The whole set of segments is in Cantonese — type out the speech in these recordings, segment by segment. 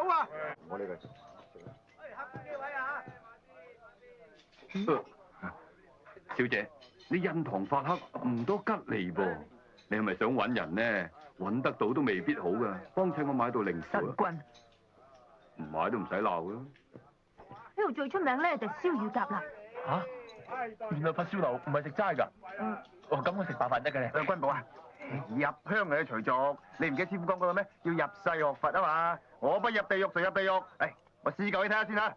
啊！我呢個。小姐，你印堂發黑唔多吉利噃，你係咪想揾人呢？揾得到都未必好噶，幫襯我買到零食啊！君，唔買都唔使鬧啦。呢度最出名咧就燒乳鴿啦。嚇！原來發燒樓唔係食齋㗎。哦，咁我食白飯得嘅咧。君寶啊，入鄉嘅隨俗，你唔記得師傅講過咩？要入世學佛啊嘛！我不入地獄誰入地獄？誒，我試嚿你睇下先啦。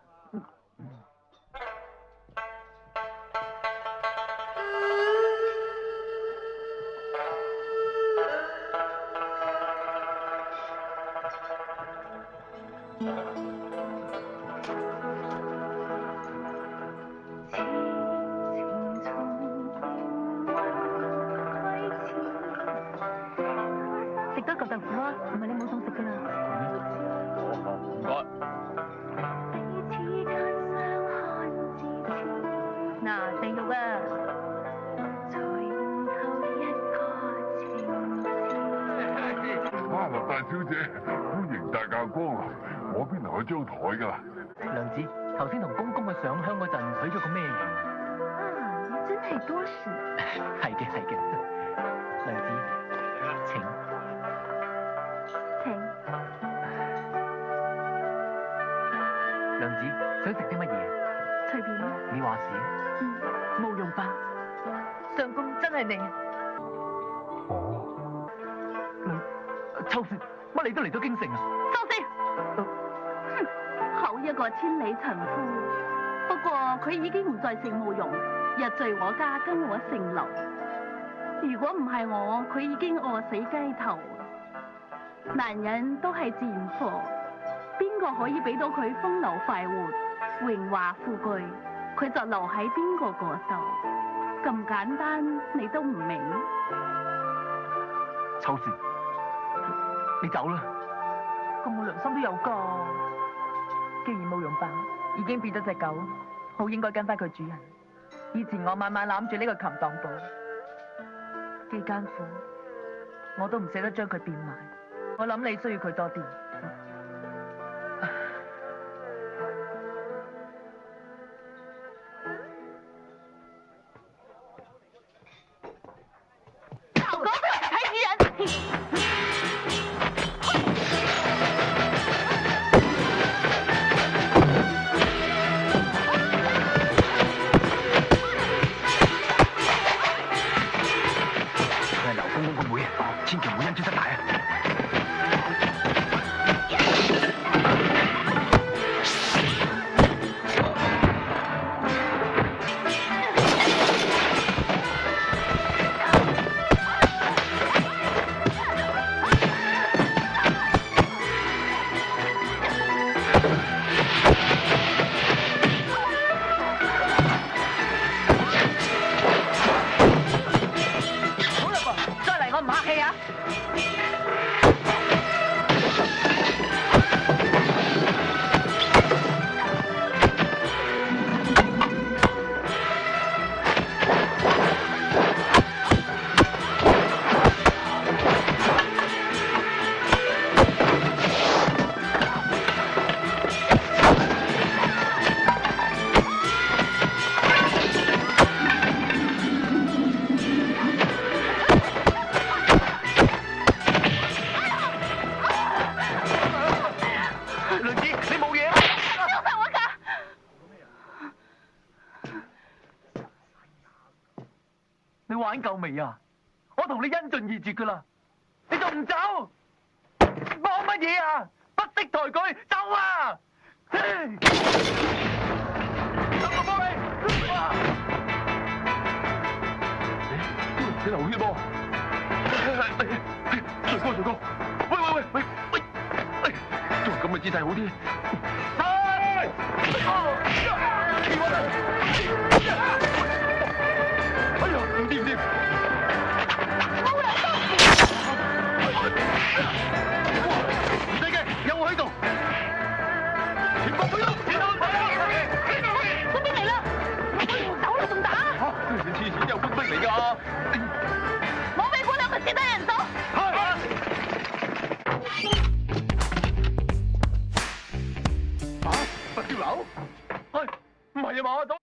食多嚿豆腐啊，唔係你冇餸食㗎啦。唔該。嗱，地獄啊！啊，大小姐，歡迎大駕光臨，我邊度有張台㗎啦？娘子，頭先同公公去上香嗰陣許咗個咩願？啊，你真係多事。係嘅，係嘅。娘子，請。請。娘子，想食啲乜嘢？隨便啦。你話事。冇用吧？相公真係你啊！哦。秋雪，乜你都嚟咗京城啊？收聲！哼，好一個千里尋夫。不過佢已經唔再姓慕容，日聚我家，跟我姓劉。如果唔係我，佢已經餓死街頭。男人都係賤貨，邊個可以俾到佢風流快活、榮華富貴，佢就留喺邊個嗰度。咁簡單，你都唔明？秋雪，你走啦。咁冇良心都有㗎。既然慕容伯已經變咗隻狗，好應該跟翻佢主人。以前我晚晚攬住呢個擒當寶，幾艱苦，我都唔捨得將佢變賣。我諗你需要佢多啲。頭講出嚟睇主人。千祈唔好因小失大啊！好啦噃，再嚟我唔客氣啊！你玩夠未啊？我同你因盡義絕噶啦，你仲唔走？講乜嘢啊？不識抬舉，走啊！等我幫你。你流血喎！徐哥，喂，做咁嘅姿勢好啲。哎呀，唔掂！唔使驚，有我喺度。全部去啦！官兵嚟啦！走啦，仲打？你黐線有官兵嚟㗎！冇俾官兩個蝕低人數。跳樓？係唔係啊嘛？